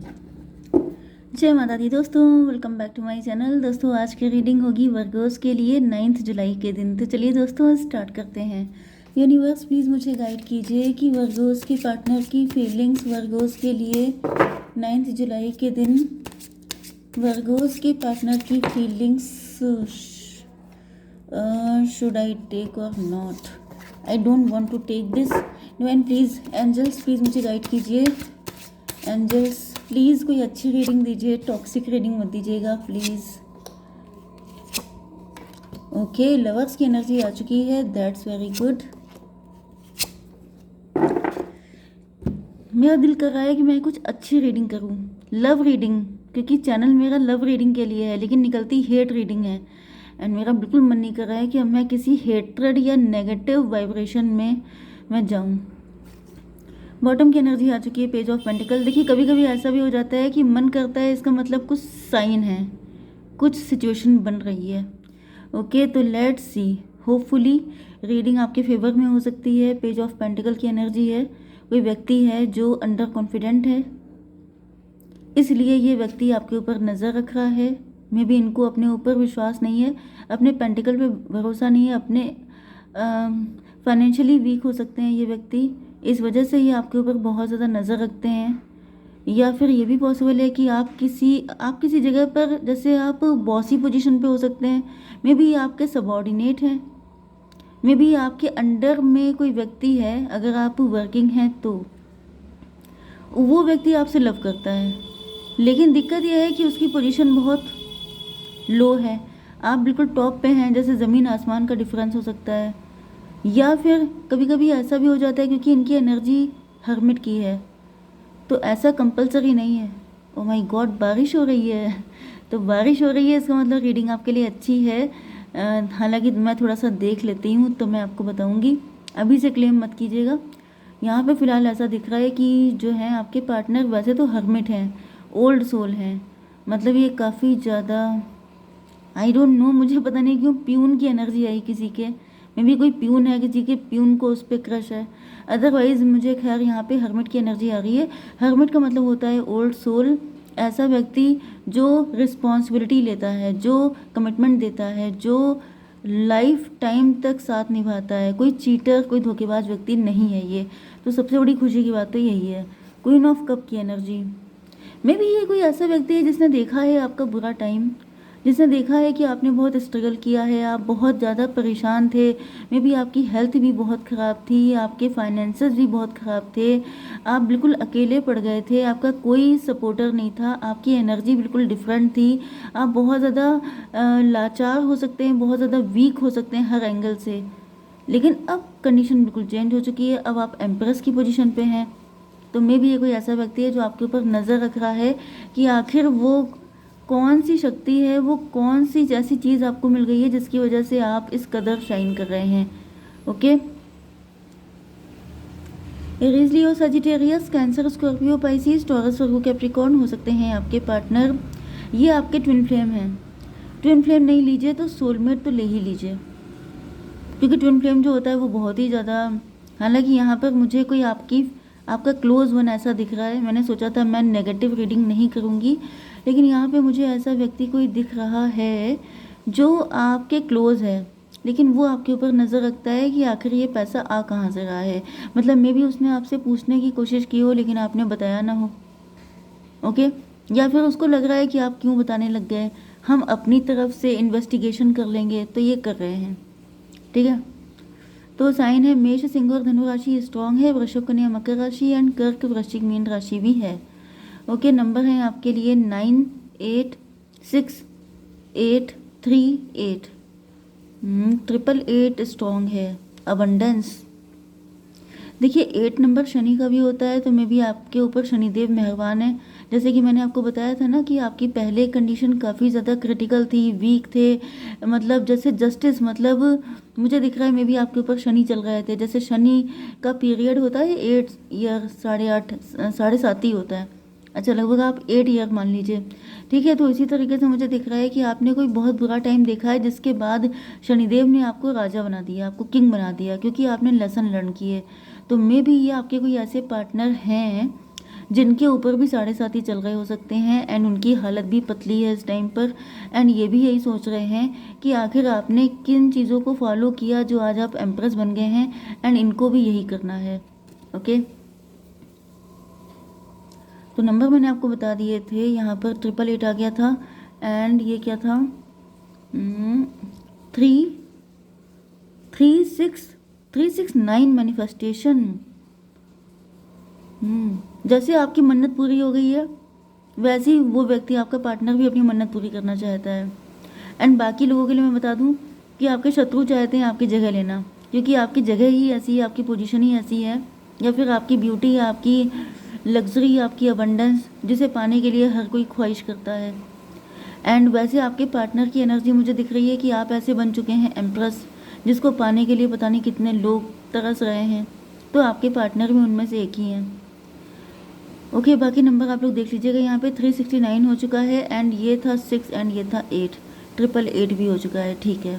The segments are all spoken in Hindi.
जय माता दी दोस्तों, welcome back to my channel. दोस्तों आज की रीडिंग होगी वर्गोस के लिए 9 जुलाई के दिन। तो चलिए दोस्तों स्टार्ट करते हैं। यूनिवर्स प्लीज़ मुझे गाइड कीजिए कि वर्गोस की पार्टनर की फीलिंग्स वर्गोस के लिए 9 जुलाई के दिन वर्गोस के पार्टनर की फीलिंग्स। शुड आई टेक और not? I don't want to take this. Divine please, angels please मुझे गाइड कीजिए। एंजल्स प्लीज़ कोई अच्छी रीडिंग दीजिए, टॉक्सिक रीडिंग मत दीजिएगा प्लीज़। ओके, लवर्स की एनर्जी आ चुकी है, दैट्स वेरी गुड। मेरा दिल कर रहा है कि मैं कुछ अच्छी रीडिंग करूं, लव रीडिंग, क्योंकि चैनल मेरा लव रीडिंग के लिए है, लेकिन निकलती हेट रीडिंग है। एंड मेरा बिल्कुल मन नहीं कर रहा है कि अब मैं किसी हेट्रेड या नेगेटिव वाइब्रेशन में मैं जाऊं। बॉटम की एनर्जी आ चुकी है, पेज ऑफ पेंटिकल। देखिए कभी कभी ऐसा भी हो जाता है कि मन करता है, इसका मतलब कुछ साइन है, कुछ सिचुएशन बन रही है। ओके तो लेट्स सी, होपफुली रीडिंग आपके फेवर में हो सकती है। पेज ऑफ पेंटिकल की एनर्जी है, कोई व्यक्ति है जो अंडर कॉन्फिडेंट है, इसलिए ये व्यक्ति आपके ऊपर नज़र रख रहा है। मे बी इनको अपने ऊपर विश्वास नहीं है, अपने पेंटिकल पे भरोसा नहीं है, अपने फाइनेंशियली वीक हो सकते हैं ये व्यक्ति, इस वजह से ये आपके ऊपर बहुत ज़्यादा नज़र रखते हैं। या फिर ये भी पॉसिबल है कि आप किसी जगह पर, जैसे आप बॉसी पोजीशन पे हो सकते हैं, मे बी आपके सबॉर्डिनेट हैं, मे बी आपके अंडर में कोई व्यक्ति है, अगर आप वर्किंग हैं तो वो व्यक्ति आपसे लव करता है, लेकिन दिक्कत यह है कि उसकी पोजीशन बहुत लो है, आप बिल्कुल टॉप पे हैं, जैसे ज़मीन आसमान का डिफरेंस हो सकता है। या फिर कभी कभी ऐसा भी हो जाता है क्योंकि इनकी एनर्जी हर्मिट की है, तो ऐसा कंपलसरी नहीं है। ओ माय गॉड, बारिश हो रही है। तो बारिश हो रही है, इसका मतलब रीडिंग आपके लिए अच्छी है। हालांकि मैं थोड़ा सा देख लेती हूँ तो मैं आपको बताऊँगी, अभी से क्लेम मत कीजिएगा। यहाँ पे फ़िलहाल ऐसा दिख रहा है कि जो है आपके पार्टनर वैसे तो हर्मिट हैं, ओल्ड सोल हैं, मतलब ये काफ़ी ज़्यादा, आई डोंट नो, मुझे पता नहीं क्यों प्यून की एनर्जी आई किसी के, मे बी कोई प्यून है, किसी के प्यून को उस पर क्रश है। अदरवाइज़ मुझे खैर यहाँ पे हर्मिट की एनर्जी आ रही है। हर्मिट का मतलब होता है ओल्ड सोल, ऐसा व्यक्ति जो रिस्पॉन्सिबिलिटी लेता है, जो कमिटमेंट देता है, जो लाइफ टाइम तक साथ निभाता है, कोई चीटर, कोई धोखेबाज व्यक्ति नहीं है ये। तो सबसे बड़ी खुशी की बात तो यही है। क्वीन ऑफ कप की एनर्जी, मे बी ये कोई ऐसा व्यक्ति है जिसने देखा है आपका बुरा टाइम, जिसने देखा है कि आपने बहुत स्ट्रगल किया है, आप बहुत ज़्यादा परेशान थे, मे बी आपकी हेल्थ भी बहुत ख़राब थी, आपके फाइनेंसेस भी बहुत ख़राब थे, आप बिल्कुल अकेले पड़ गए थे, आपका कोई सपोर्टर नहीं था, आपकी एनर्जी बिल्कुल डिफरेंट थी, आप बहुत ज़्यादा लाचार हो सकते हैं, बहुत ज़्यादा वीक हो सकते हैं हर एंगल से। लेकिन अब कंडीशन बिल्कुल चेंज हो चुकी है, अब आप एम्प्रेस की पोजीशन पे हैं। तो मे बी ये कोई ऐसा व्यक्ति है जो आपके ऊपर नज़र रख रहा है कि आखिर वो कौन सी शक्ति है, वो कौन सी ऐसी चीज़ आपको मिल गई है जिसकी वजह से आप इस कदर शाइन कर रहे हैं। Okay, Aries, Leo, Sagittarius, Cancer, Scorpio, Pisces, Taurus, Virgo, Capricorn हो सकते हैं आपके पार्टनर। ये आपके ट्विन फ्लेम हैं। ट्विन फ्लेम नहीं लीजिए तो सोलमेट तो ले ही लीजिए, क्योंकि ट्विन फ्लेम जो होता है वो बहुत ही ज़्यादा, हालांकि यहाँ पर मुझे कोई आपका क्लोज वन ऐसा दिख रहा है। मैंने सोचा था मैं नेगेटिव रीडिंग नहीं करूँगी, लेकिन यहाँ पे मुझे ऐसा व्यक्ति कोई दिख रहा है जो आपके क्लोज है, लेकिन वो आपके ऊपर नज़र रखता है कि आखिर ये पैसा आ कहाँ से रहा है। मतलब मे बी उसने आपसे पूछने की कोशिश की हो लेकिन आपने बताया ना हो। ओके, या फिर उसको लग रहा है कि आप क्यों बताने लग गए, हम अपनी तरफ से इन्वेस्टिगेशन कर लेंगे, तो ये कर रहे हैं। ठीक है, तो साइन है मेष, सिंह और धनु राशि स्ट्रांग है, वृषभ, कन्या, मकर राशि एंड कर्क, वृश्चिक, मीन राशि भी है। ओके, नंबर है आपके लिए 9, 8, 6, 8, 3, 8, 888 स्ट्रांग है। अबंडेंस, देखिए 8 नंबर शनि का भी होता है, तो मे भी आपके ऊपर शनिदेव मेहरबान है। जैसे कि मैंने आपको बताया था ना कि आपकी पहले कंडीशन काफ़ी ज़्यादा क्रिटिकल थी, वीक थे, मतलब जैसे जस्टिस, मतलब मुझे दिख रहा है मे भी आपके ऊपर शनि चल रहे थे। जैसे शनि का पीरियड होता है 8 ईयर, 8.5, 7.5 ही होता है। अच्छा, लगभग आप 8 ईयर मान लीजिए। ठीक है, तो इसी तरीके से मुझे दिख रहा है कि आपने कोई बहुत बुरा टाइम देखा है, जिसके बाद शनिदेव ने आपको राजा बना दिया, आपको किंग बना दिया, क्योंकि आपने लेसन लर्न किए। तो मे भी ये आपके कोई ऐसे पार्टनर हैं जिनके ऊपर भी 7.5 ही चल रहे हो सकते हैं एंड उनकी हालत भी पतली है इस टाइम पर। एंड ये भी यही सोच रहे हैं कि आखिर आपने किन चीज़ों को फॉलो किया जो आज आप एम्प्रेस बन गए हैं, एंड इनको भी यही करना है। ओके, तो नंबर मैंने आपको बता दिए थे। यहाँ पर 888 आ गया था एंड ये क्या था, 369 मैनिफेस्टेशन। जैसे आपकी मन्नत पूरी हो गई है वैसे ही वो व्यक्ति, आपका पार्टनर भी अपनी मन्नत पूरी करना चाहता है। एंड बाकी लोगों के लिए मैं बता दूं कि आपके शत्रु चाहते हैं आपकी जगह लेना, क्योंकि आपकी जगह ही ऐसी है, आपकी पोजीशन ही ऐसी है, या फिर आपकी ब्यूटी, आपकी लग्जरी, आपकी अबंडेंस, जिसे पाने के लिए हर कोई ख्वाहिश करता है। एंड वैसे आपके पार्टनर की एनर्जी मुझे दिख रही है कि आप ऐसे बन चुके हैं एम्प्रेस, जिसको पाने के लिए पता नहीं कितने लोग तरस रहे हैं, तो आपके पार्टनर भी उनमें से एक ही हैं। ओके, बाकी नंबर आप लोग देख लीजिएगा। यहाँ पे 369 हो चुका है एंड ये था 6 एंड ये था 8, 888 भी हो चुका है। ठीक है,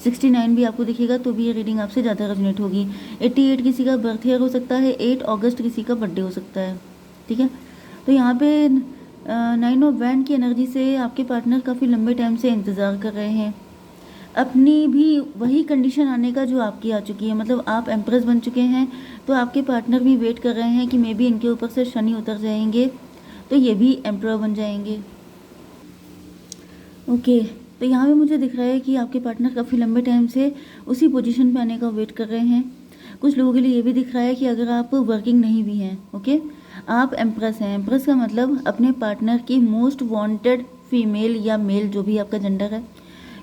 69 भी आपको दिखेगा तो भी ये रीडिंग आपसे ज़्यादा रेजोनेट होगी। 88 किसी का बर्थ ईयर हो सकता है, 8 अगस्त किसी का बर्थडे हो सकता है। ठीक है, तो यहाँ पे 9 ऑफ वैंड की एनर्जी से आपके पार्टनर काफ़ी लंबे टाइम से इंतज़ार कर रहे हैं अपनी भी वही कंडीशन आने का जो आपकी आ चुकी है। मतलब आप एम्प्रेस बन चुके हैं तो आपके पार्टनर भी वेट कर रहे हैं कि मे बी इनके ऊपर से शनि उतर जाएंगे तो ये भी एम्प्रेस बन जाएंगे। ओके, तो यहाँ पे मुझे दिख रहा है कि आपके पार्टनर काफ़ी लंबे टाइम से उसी पोजीशन पे आने का वेट कर रहे हैं। कुछ लोगों के लिए ये भी दिख रहा है कि अगर आप वर्किंग नहीं भी हैं, ओके, आप एम्प्रेस हैं। एम्प्रेस का मतलब अपने पार्टनर की मोस्ट वांटेड फीमेल या मेल, जो भी आपका जेंडर है,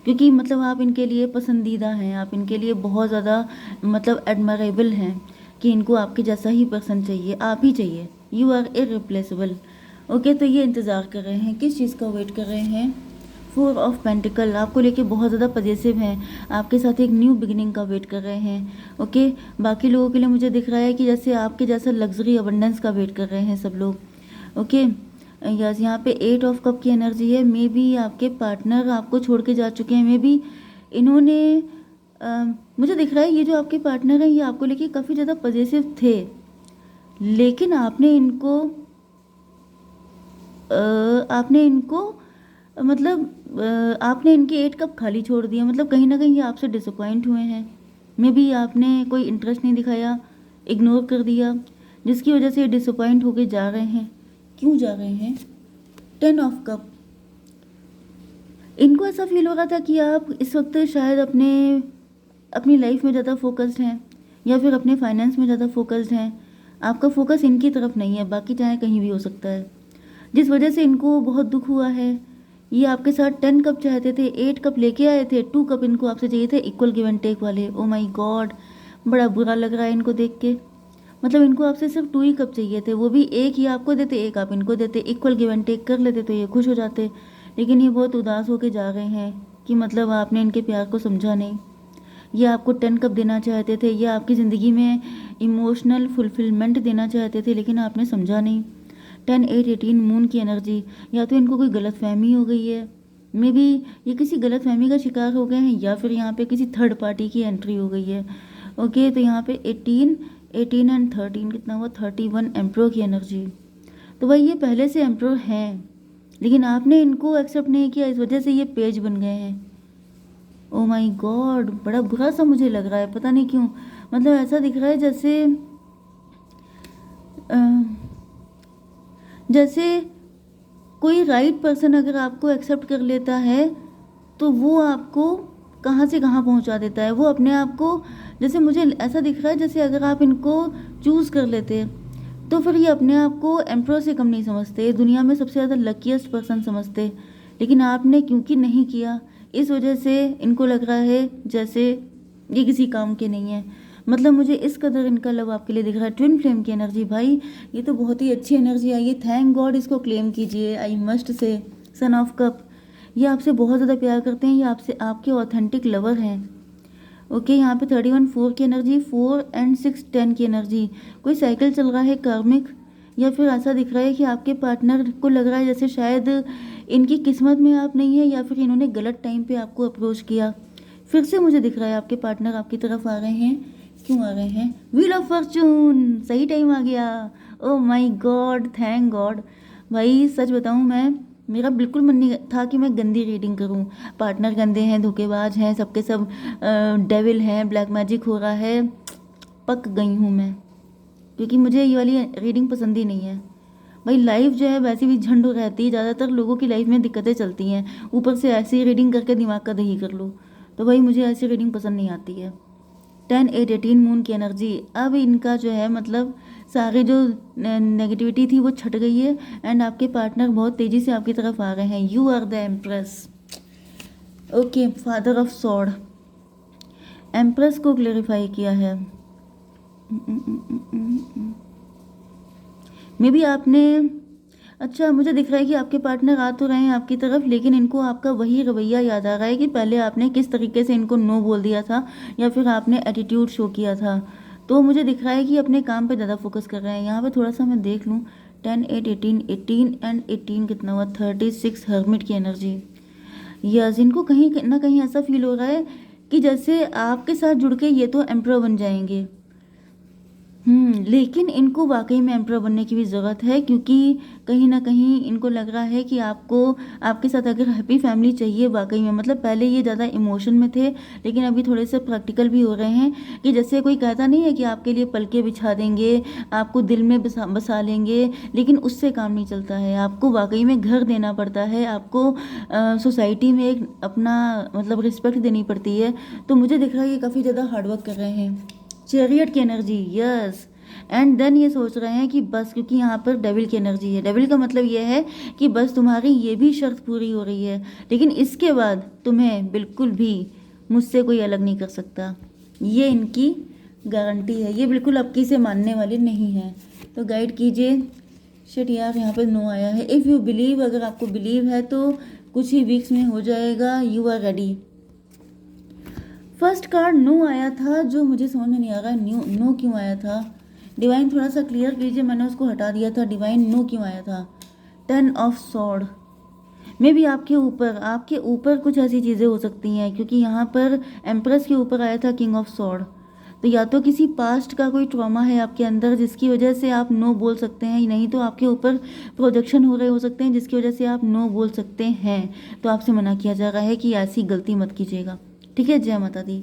क्योंकि मतलब आप इनके लिए पसंदीदा हैं, आप इनके लिए बहुत ज़्यादा मतलब एडमरेबल हैं कि इनको आपके जैसा ही पर्सन चाहिए, आप ही चाहिए, यू आर इररिप्लेसेबल। ओके, तो ये इंतज़ार कर रहे हैं, किस चीज़ का वेट कर रहे हैं? 4 ऑफ पेंटिकल, आपको लेके बहुत ज़्यादा पॉजिटिव हैं, आपके साथ एक न्यू बिगिनिंग का वेट कर रहे हैं। ओके, बाकी लोगों के लिए मुझे दिख रहा है कि जैसे आपके जैसा लग्जरी अबंडेंस का वेट कर रहे हैं सब लोग। ओके, यस, यहाँ पे 8 ऑफ कप की एनर्जी है। मे बी आपके पार्टनर आपको छोड़ के जा चुके हैं, मे बी इन्होंने मुझे दिख रहा है ये जो आपके पार्टनर हैं ये आपको लेके काफ़ी ज़्यादा पॉजिटिव थे, लेकिन आपने इनको मतलब आपने इनके 8 कप खाली छोड़ दिया। मतलब कहीं ना कहीं ये आपसे डिसअपॉइंट हुए हैं। मे बी आपने कोई इंटरेस्ट नहीं दिखाया, इग्नोर कर दिया, जिसकी वजह से ये डिसअपॉइंट होके जा रहे हैं। क्यों जा रहे हैं? 10 ऑफ कप, इनको ऐसा फील हो रहा था कि आप इस वक्त शायद अपनी लाइफ में ज़्यादा फोकस्ड हैं या फिर अपने फाइनेंस में ज़्यादा फोकस्ड हैं। आपका फोकस इनकी तरफ नहीं है, बाकी चाहे कहीं भी हो सकता है, जिस वजह से इनको बहुत दुख हुआ है। ये आपके साथ 10 कप चाहते थे, 8 कप लेके आए थे, 2 कप इनको आपसे चाहिए थे, इक्वल गिव एंड टेक वाले। ओ माय गॉड, बड़ा बुरा लग रहा है इनको देख के। मतलब इनको आपसे सिर्फ 2 ही कप चाहिए थे, वो भी एक ही आपको देते, एक आप इनको देते, इक्वल गिव एंड टेक कर लेते तो ये खुश हो जाते। लेकिन ये बहुत उदास होके जा रहे हैं कि मतलब आपने इनके प्यार को समझा नहीं। ये आपको 10 कप देना चाहते थे, ये आपकी ज़िंदगी में इमोशनल फुलफिलमेंट देना चाहते थे, लेकिन आपने समझा नहीं। 10, 8, 18 मून की एनर्जी, या तो इनको कोई गलत फहमी हो गई है, मे बी ये किसी गलत फहमी का शिकार हो गए हैं, या फिर यहाँ पे किसी थर्ड पार्टी की एंट्री हो गई है। ओके, तो यहाँ पे 18 एंड 13 कितना हुआ? 31 एम्प्रो की एनर्जी। तो भाई ये पहले से एम्प्रो हैं, लेकिन आपने इनको एक्सेप्ट नहीं किया, इस वजह से ये पेज बन गए हैं। ओ माय गॉड, बड़ा बुरा सा मुझे लग रहा है, पता नहीं क्यों। मतलब ऐसा दिख रहा है जैसे कोई राइट पर्सन अगर आपको एक्सेप्ट कर लेता है तो वो आपको कहाँ से कहाँ पहुँचा देता है। वो अपने आप को, जैसे मुझे ऐसा दिख रहा है जैसे अगर आप इनको चूज़ कर लेते तो फिर ये अपने आप को एम्प्रो से कम नहीं समझते, दुनिया में सबसे ज़्यादा लकीस्ट पर्सन समझते, लेकिन आपने क्योंकि नहीं किया, इस वजह से इनको लग रहा है जैसे ये किसी काम के नहीं है। मतलब मुझे इस कदर इनका लव आपके लिए दिख रहा है। ट्विन फ्लेम की एनर्जी, भाई ये तो बहुत ही अच्छी एनर्जी आई है, थैंक गॉड, इसको क्लेम कीजिए। I must say son of cup, ये आपसे बहुत ज़्यादा प्यार करते हैं, ये आपसे आपके ऑथेंटिक लवर हैं। ओके, यहाँ पे 31 4 की एनर्जी, 4 एंड 6 10 की एनर्जी। कोई साइकिल चल रहा है कार्मिक, या फिर ऐसा दिख रहा है कि आपके पार्टनर को लग रहा है जैसे शायद इनकी किस्मत में आप नहीं है, या फिर इन्होंने गलत टाइम पे आपको अप्रोच किया। फिर से मुझे दिख रहा है आपके पार्टनर आपकी तरफ आ रहे हैं। क्यों आ रहे हैं? व्हील ऑफ फॉर्चून, सही टाइम आ गया। Oh my God, thank God. भाई सच बताऊं, मैं मेरा बिल्कुल मन नहीं था कि मैं गंदी रीडिंग करूं। पार्टनर गंदे हैं, धोखेबाज हैं, सबके सब डेविल हैं, ब्लैक मैजिक हो रहा है। पक गई हूं मैं, क्योंकि मुझे ये वाली रीडिंग पसंद ही नहीं है। भाई लाइफ जो है वैसे भी झंड रहती है, ज़्यादातर लोगों की लाइफ में दिक्कतें चलती हैं, ऊपर से ऐसी रीडिंग करके दिमाग का दही कर लो। तो भाई मुझे ऐसी रीडिंग पसंद नहीं आती है। 10 8 18 मून की एनर्जी, अब इनका जो है मतलब सारे जो नेगेटिविटी थी वो छट गई है, एंड आपके पार्टनर बहुत तेज़ी से आपकी तरफ आ रहे हैं। You are the empress. Okay, father of sword, empress को क्लेरिफाई किया है। मे बी आपने, अच्छा मुझे दिख रहा है कि आपके पार्टनर आ तो रहे हैं आपकी तरफ, लेकिन इनको आपका वही रवैया याद आ रहा है कि पहले आपने किस तरीके से इनको नो बोल दिया था, या फिर आपने एटीट्यूड शो किया था। तो मुझे दिख रहा है कि अपने काम पे ज़्यादा फोकस कर रहे हैं। यहाँ पे थोड़ा सा मैं देख लूँ। 10 8 18 18 एंड 18 कितना हुआ, 36 हर्मिट की एनर्जी। यस, इनको कहीं ना कहीं ऐसा फील हो रहा है कि जैसे आपके साथ जुड़ के ये तो एम्प्रर बन जाएंगे। लेकिन इनको वाकई में एम्प्रर बनने की भी ज़रूरत है, क्योंकि कहीं ना कहीं इनको लग रहा है कि आपको, आपके साथ अगर हैप्पी फैमिली चाहिए वाकई में, मतलब पहले ये ज़्यादा इमोशन में थे, लेकिन अभी थोड़े से प्रैक्टिकल भी हो रहे हैं। कि जैसे कोई कहता नहीं है कि आपके लिए पलके बिछा देंगे, आपको दिल में बसा लेंगे, लेकिन उससे काम नहीं चलता है। आपको वाकई में घर देना पड़ता है, आपको सोसाइटी में एक अपना मतलब रिस्पेक्ट देनी पड़ती है। तो मुझे दिख रहा है ये काफ़ी ज़्यादा हार्डवर्क कर रहे हैं। चैरियट की एनर्जी, यस। एंड देन ये सोच रहे हैं कि बस, क्योंकि यहाँ पर डेविल की एनर्जी है, डेविल का मतलब ये है कि बस तुम्हारी ये भी शर्त पूरी हो रही है, लेकिन इसके बाद तुम्हें बिल्कुल भी मुझसे कोई अलग नहीं कर सकता। ये इनकी गारंटी है, ये बिल्कुल आपकी से मानने वाले नहीं हैं। तो गाइड कीजिए। शिट यार, यहाँ पर नो आया है। इफ़ यू बिलीव, अगर आपको बिलीव है तो कुछ ही वीक्स में हो जाएगा। You are ready. First card नो आया था, जो मुझे समझ में नहीं आ रहा न्यू नो क्यों आया था। डिवाइन थोड़ा सा क्लियर कीजिए, मैंने उसको हटा दिया था। डिवाइन नो क्यों आया था। 10 ऑफ सॉर्ड, मे भी आपके ऊपर कुछ ऐसी चीज़ें हो सकती हैं, क्योंकि यहाँ पर एम्प्रेस के ऊपर आया था किंग ऑफ सॉर्ड। तो या तो किसी पास्ट का कोई ट्रॉमा है आपके अंदर, जिसकी वजह से आप नो बोल सकते हैं, नहीं तो आपके ऊपर प्रोजेक्शन हो रहे हो सकते हैं, जिसकी वजह से आप नो बोल सकते हैं। तो आपसे मना किया जा रहा है कि ऐसी गलती मत कीजिएगा। ठीक है, जय माता दी।